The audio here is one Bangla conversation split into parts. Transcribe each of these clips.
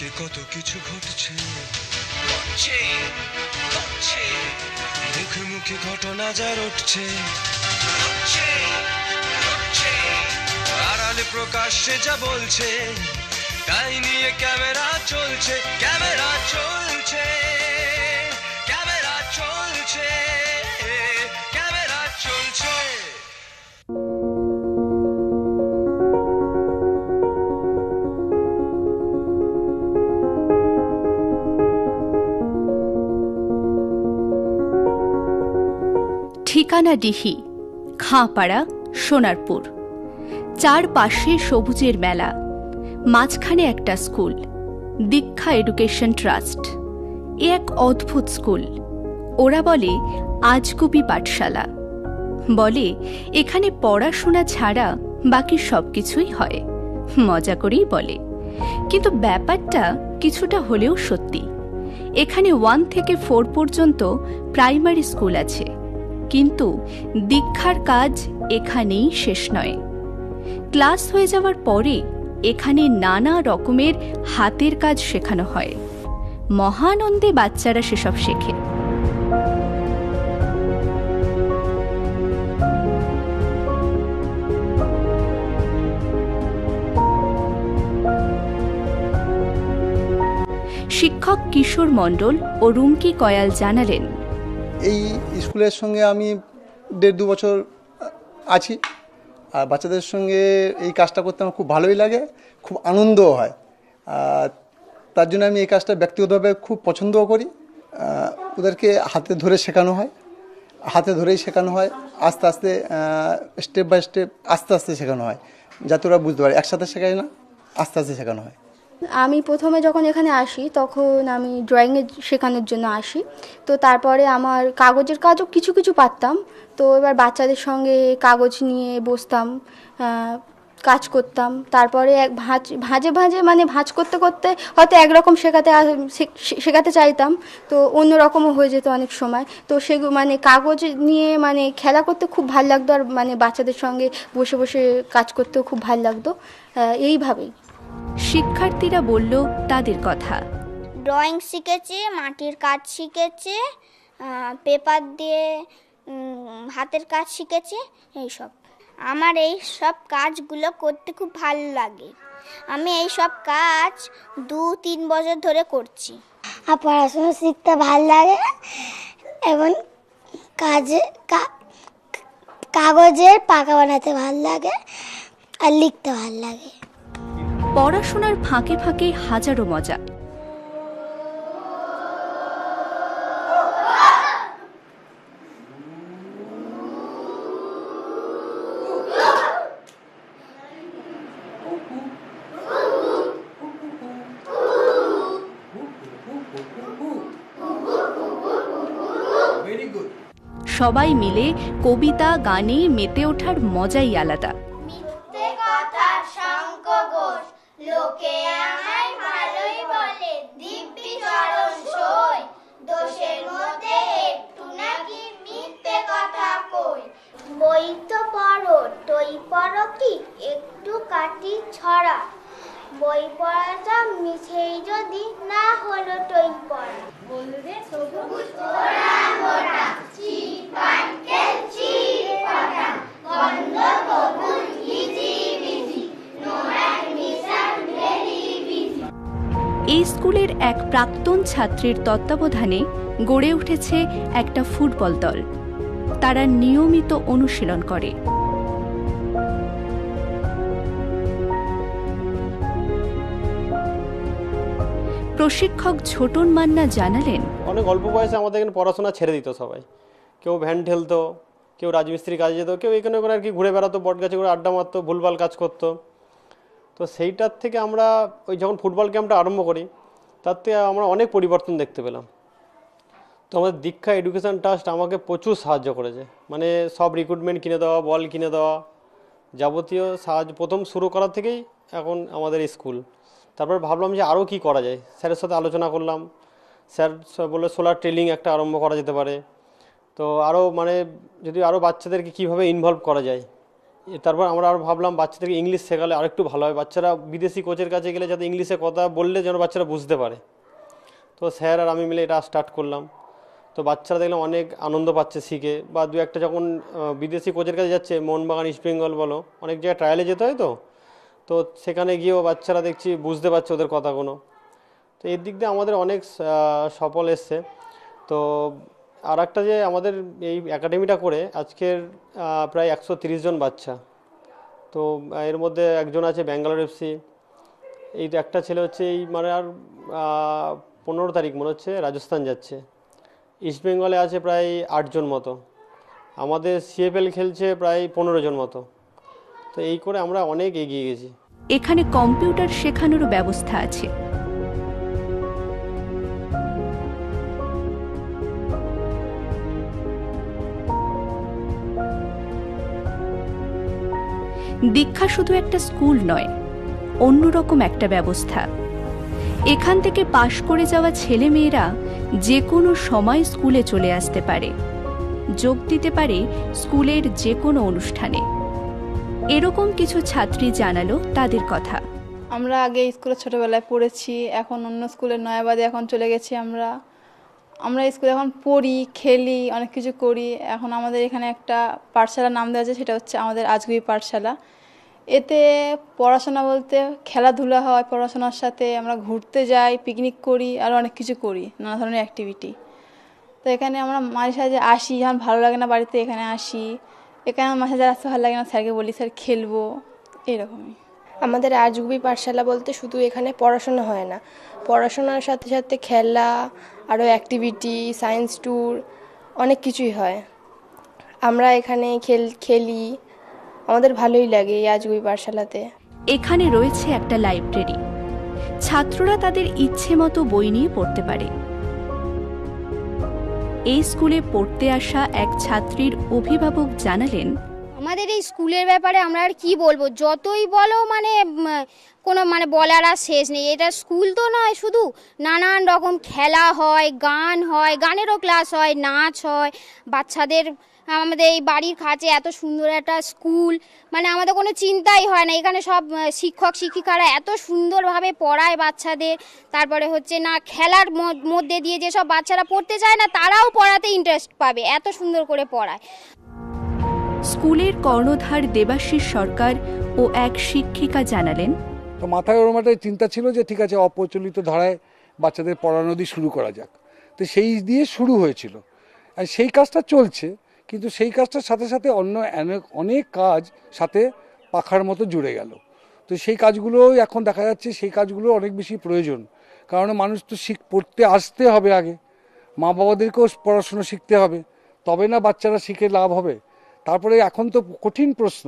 চারিদিকে কত কিছু ঘটছে, মুখে মুখে ঘটনা যা রটছে, আড়ালে প্রকাশ্যে যা বলছে, তাই নিয়ে ক্যামেরা চলছে, ক্যামেরা চলছে, ক্যামেরা চলছে, ক্যামেরা চলছে। ঠিকানা ডিহি, খাঁপাড়া, সোনারপুর। চারপাশে সবুজের মেলা, মাঝখানে একটা স্কুল, দীক্ষা এডুকেশন ট্রাস্ট। এ এক অদ্ভুত স্কুল। ওরা বলে আজগুবি পাঠশালা। বলে এখানে পড়াশোনা ছাড়া বাকি সব কিছুই হয়। মজা করেই বলে, কিন্তু ব্যাপারটা কিছুটা হলেও সত্যি। এখানে 1 থেকে 4 পর্যন্ত প্রাইমারি স্কুল আছে, কিন্তু দীক্ষার কাজ এখানেই শেষ নয়। ক্লাস হয়ে যাওয়ার পরে এখানে নানা রকমের হাতের কাজ শেখানো হয়। মহানন্দে বাচ্চারা সেসব শেখে। শিক্ষক কিশোর মণ্ডল ও রুমকি কয়াল জানালেন, এই স্কুলের সঙ্গে আমি 1.5-2 বছর আছি, আর বাচ্চাদের সঙ্গে এই কাজটা করতে আমার খুব ভালোই লাগে, খুব আনন্দও হয়। তার জন্য আমি এই কাজটা ব্যক্তিগতভাবে খুব পছন্দও করি। ওদেরকে হাতে ধরে শেখানো হয়, হাতে ধরেই শেখানো হয়, আস্তে আস্তে স্টেপ বাই স্টেপ আস্তে আস্তে শেখানো হয়, যাতে ওরা বুঝতে পারে। একসাথে শেখায় না, আস্তে আস্তে শেখানো হয়। আমি প্রথমে যখন এখানে আসি তখন আমি ড্রয়িংয়ের শেখানোর জন্য আসি। তো তারপরে আমার কাগজের কাজও কিছু কিছু পারতাম। তো এবার বাচ্চাদের সঙ্গে কাগজ নিয়ে বসতাম, কাজ করতাম। তারপরে ভাঁজে মানে ভাঁজ করতে করতে হয়তো একরকম শেখাতে চাইতাম, তো অন্য রকমও হয়ে যেত অনেক সময়। তো সেগুলো মানে কাগজ নিয়ে মানে খেলা করতে খুব ভালো লাগতো, আর মানে বাচ্চাদের সঙ্গে বসে বসে কাজ করতেও খুব ভালো লাগতো। এইভাবেই শিক্ষার্থীরা বলল তাদের কথা। ড্রয়িং শিখেছে, মাটির কাজ শিখেছে, পেপার দিয়ে হাতের কাজ শিখেছে, এইসব। আমার এই সব কাজগুলো করতে খুব ভালো লাগে। আমি এই সব কাজ 2-3 বছর ধরে করছি। আর পড়াশোনা শিখতে ভালো লাগে এবং কাগজের পাকা বানাতে ভালো লাগে আর লিখতে ভালো লাগে। পড়াশোনার ফাঁকে ফাঁকে হাজারো মজা। সবাই মিলে কবিতা গানে মেতে ওঠার মজাই আলাদা। মিথ্যে কথা শঙ্খ ঘোষ, লোকে আমায় ভালোই বলে, দিব্যি চরণ সই, দোষের মধ্যে একটু নাকি মিথ্যে কথা কই। বই তো পড়ো, টই পড়ো কি একটু কাটি ছড়া, বই পড়াটা মিছেই যদি না হলো টই পড়া। বলবে সবুজ ওরা মোটা, চিপানকেল চিপাটা, গন্ধ কবুল হিজি বিজি, নোরাক মিশন ভেরি বিজি। এই স্কুলের এক প্রাক্তন ছাত্রীর তত্ত্বাবধানে গড়ে উঠেছে একটা ফুটবল দল। তারা নিয়মিত অনুশীলন করে। প্রশিক্ষক ছোটন মান্না জানালেন, অনেক অল্প বয়সে আমাদের এখানে পড়াশোনা ছেড়ে দিত সবাই। কেউ ভ্যান ঠেলতো, কেউ রাজমিস্ত্রি কাজে যেত, কেউ এখানে ওখানে আর কি ঘুরে বেড়াতো, বট গাছে করে আড্ডা মারতো, ভুলভাল কাজ করতো। তো সেইটার থেকে আমরা ওই যখন ফুটবল ক্যাম্পটা আরম্ভ করি, তার থেকে আমরা অনেক পরিবর্তন দেখতে পেলাম। তো আমাদের দীক্ষা এডুকেশন ট্রাস্ট আমাকে প্রচুর সাহায্য করেছে, মানে সব রিক্রুটমেন্ট কিনে দেওয়া, বল কিনে দেওয়া, যাবতীয় সাহায্য প্রথম শুরু করার থেকেই এখন আমাদের স্কুল। তারপর ভাবলাম যে আরও কী করা যায়, স্যারের সাথে আলোচনা করলাম। স্যার বললো সোলার ট্রেলিং একটা আরম্ভ করা যেতে পারে। তো আরও মানে যদি আরও বাচ্চাদেরকে কীভাবে ইনভলভ করা যায় তারপর আমরা আরও ভাবলাম বাচ্চাদেরকে ইংলিশ শেখালে আরেকটু ভালো হয়, বাচ্চারা বিদেশি কোচের কাছে গেলে যাতে ইংলিশে কথা বললে যেন বাচ্চারা বুঝতে পারে। তো স্যার আর আমি মিলে এটা স্টার্ট করলাম। তো বাচ্চারা দেখলাম অনেক আনন্দ পাচ্ছে শিখে, বা দু একটা যখন বিদেশি কোচের কাছে যাচ্ছে, মোহনবাগান, ইস্টবেঙ্গল বলো, অনেক জায়গায় ট্রায়ালে যেতে হয়, তো সেখানে গিয়েও বাচ্চারা দেখছি বুঝতে পারছে ওদের কথাগুলো। তো এর দিক দিয়ে আমাদের অনেক সফল এসছে। তো আর একটা যে আমাদের এই একাডেমিটা করে আজকের প্রায় 130 জন বাচ্চা। তো এর মধ্যে একজন আছে ব্যাঙ্গালোর এফসি, এই একটা ছেলে হচ্ছে এই মানে আর 15 তারিখ মনে হচ্ছে রাজস্থান যাচ্ছে। ইস্টবেঙ্গলে আছে প্রায় 8 জন মতো, আমাদের সিএফএল খেলছে প্রায় 15 জন মতো। তো এই করে আমরা অনেক এগিয়ে গেছি। এখানে কম্পিউটার শেখানোরও ব্যবস্থা আছে। দীক্ষা শুধু একটা স্কুল নয়, অন্যরকম একটা ব্যবস্থা। এখান থেকে পাশ করে যাওয়া ছেলে মেয়েরা যে কোনো সময় স্কুলে চলে আসতে পারে, যোগ দিতে পারে স্কুলের যে কোনো অনুষ্ঠানে। এরকম কিছু ছাত্রী জানালো তাদের কথা। আমরা আগে স্কুলে ছোটোবেলায় পড়েছি, এখন অন্য স্কুলে নয়াবাদে এখন চলে গেছি। আমরা স্কুলে এখন পড়ি, খেলি, অনেক কিছু করি। এখন আমাদের এখানে একটা পাঠশালার নাম দেওয়া আছে, সেটা হচ্ছে আমাদের আজগুবি পাঠশালা। এতে পড়াশোনা বলতে খেলাধুলা হয়, পড়াশোনার সাথে আমরা ঘুরতে যাই, পিকনিক করি, আর অনেক কিছু করি, নানা ধরনের অ্যাক্টিভিটি। তো এখানে আমরা মাঝে সাঝে আসি, যখন ভালো লাগে না বাড়িতে এখানে আসি। এখানে মাঝে সাঝে আসতে ভালো লাগে না, স্যারকে বলি স্যার খেলবো, এইরকমই। আমাদের আজগুবি পাঠশালা বলতে শুধু এখানে পড়াশোনা হয় না, পড়াশোনার সাথে সাথে খেলা, আরও অ্যাক্টিভিটি, সায়েন্স ট্যুর, অনেক কিছুই হয়। আমরা এখানে খেলি, আমাদের ভালোই লাগে এই আজগুবি পাঠশালাতে। এখানে রয়েছে একটা লাইব্রেরি, ছাত্ররা তাদের ইচ্ছে মতো বই নিয়ে পড়তে পারে। এই স্কুলে পড়তে আসা এক ছাত্রীর অভিভাবক জানালেন, আমাদের এই স্কুলের ব্যাপারে আমরা আর কি বলবো, যতই বলো মানে কোনো মানে বলার আর শেষ নেই। এটা স্কুল তো নয় শুধু, নানান রকম খেলা হয়, গান হয়, গানেরও ক্লাস হয়, নাচ হয় বাচ্চাদের। আমাদের এই বাড়ির কাছে এত সুন্দর একটা স্কুল, মানে আমাদের কোনো চিন্তাই হয় না। এখানে সব শিক্ষক শিক্ষিকারা এত সুন্দরভাবে পড়ায় বাচ্চাদের। তারপরে হচ্ছে না, খেলার মধ্যে দিয়ে যেসব বাচ্চারা পড়তে চায় না তারাও পড়াতে ইন্টারেস্ট পাবে, এত সুন্দর করে পড়ায়। স্কুলের কর্ণধার দেবাশিস সরকার ও এক শিক্ষিকা জানালেন, তো মাথায় ওরকম একটা চিন্তা ছিল যে ঠিক আছে, অপ্রচলিত ধারায় বাচ্চাদের পড়ানো দিয়ে শুরু করা যাক। তো সেই দিয়ে শুরু হয়েছিল, আর সেই কাজটা চলছে। কিন্তু সেই কাজটার সাথে সাথে অন্য অনেক কাজ সাথে পাখার মতো জুড়ে গেল। তো সেই কাজগুলো এখন দেখা যাচ্ছে, সেই কাজগুলো অনেক বেশি প্রয়োজন। কারণ মানুষ তো পড়তে আসতে হবে আগে, মা বাবাদেরকেও পড়াশুনো শিখতে হবে, তবে না বাচ্চারা শিখে লাভ হবে। তারপরে এখন তো কঠিন প্রশ্ন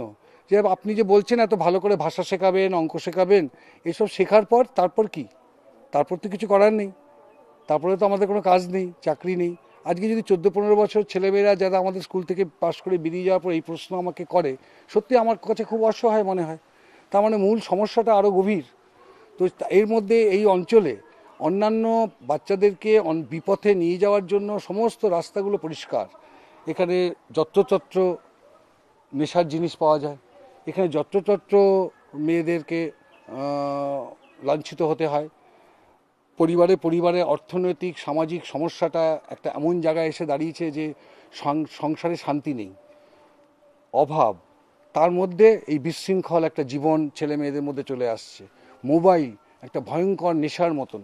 যে আপনি যে বলছেন এত ভালো করে ভাষা শেখাবেন, অঙ্ক শেখাবেন, এসব শেখার পর তারপর কি? তারপর তো কিছু করার নেই, তারপরে তো আমাদের কোনো কাজ নেই, চাকরি নেই। আজকে যদি 14-15 বছর ছেলেমেয়েরা যারা আমাদের স্কুল থেকে পাশ করে বেরিয়ে যাওয়ার পর এই প্রশ্ন আমাকে করে, সত্যি আমার কাছে খুব অসহায় মনে হয়। তার মানে মূল সমস্যাটা আরও গভীর। তো এর মধ্যে এই অঞ্চলে অন্যান্য বাচ্চাদেরকে বিপথে নিয়ে যাওয়ার জন্য সমস্ত রাস্তাগুলো পরিষ্কার। এখানে যত্রতত্র নেশার জিনিস পাওয়া যায়, এখানে যত্রতত্র মেয়েদেরকে লাঞ্ছিত হতে হয়। পরিবারে অর্থনৈতিক সামাজিক সমস্যাটা একটা এমন জায়গায় এসে দাঁড়িয়েছে যে সংসারে শান্তি নেই, অভাব। তার মধ্যে এই বিশৃঙ্খল একটা জীবন ছেলে মেয়েদের মধ্যে চলে আসছে। মোবাইল একটা ভয়ঙ্কর নেশার মতন।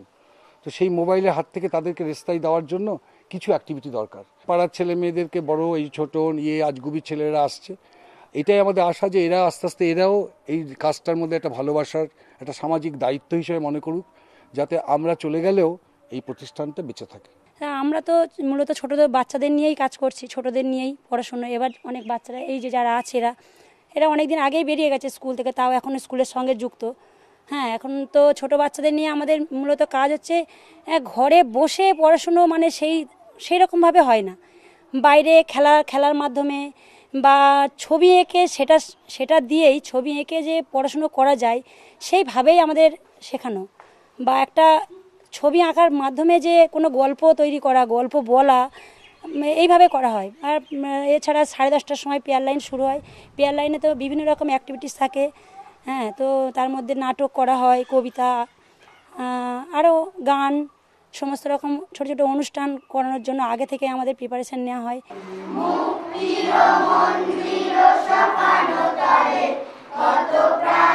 তো সেই মোবাইলের হাত থেকে তাদেরকে রেস্তাই দেওয়ার জন্য কিছু অ্যাক্টিভিটি দরকার। পাড়ার ছেলে মেয়েদেরকে বড় এই ছোট আজগুবি ছেলেরা আসছে, এটাই আমাদের আশা যে এরা আস্তে আস্তে এরাও এই কাজটার মধ্যে একটা ভালোবাসার একটা সামাজিক দায়িত্ব হিসেবে মনে করুক, যাতে আমরা চলে গেলেও এই প্রতিষ্ঠানটা বেঁচে থাকে। আমরা তো মূলত ছোটদের বাচ্চাদের নিয়েই কাজ করছি, ছোটদের নিয়েই পড়াশোনা। এবার অনেক বাচ্চারা এই যে যারা আছে এরা অনেক দিন আগেই বেরিয়ে গেছে স্কুল থেকে, তাও এখন স্কুলের সঙ্গে যুক্ত। হ্যাঁ, এখন তো ছোট বাচ্চাদের নিয়ে আমাদের মূলত কাজ হচ্ছে ঘরে বসে পড়াশুনো, মানে সেই রকমভাবে হয় না। বাইরে খেলার মাধ্যমে বা ছবি এঁকে সেটা দিয়েই ছবি এঁকে যে পড়াশুনো করা যায় সেইভাবেই আমাদের শেখানো। বা একটা ছবি আঁকার মাধ্যমে যে কোনো গল্প তৈরি করা, গল্প বলা, এইভাবে করা হয়। আর এছাড়া 10:30টার সময় পেয়ার লাইন শুরু হয়। পেয়ার লাইনে তো বিভিন্ন রকম অ্যাক্টিভিটিস থাকে, হ্যাঁ, তো তার মধ্যে নাটক করা হয়, কবিতা, আরও গান, সমস্ত রকম ছোট ছোট অনুষ্ঠান করানোর জন্য আগে থেকে আমাদের প্রিপারেশন নেওয়া হয়। মুক্তির মন্দির সপানো তারে কত প্রাণ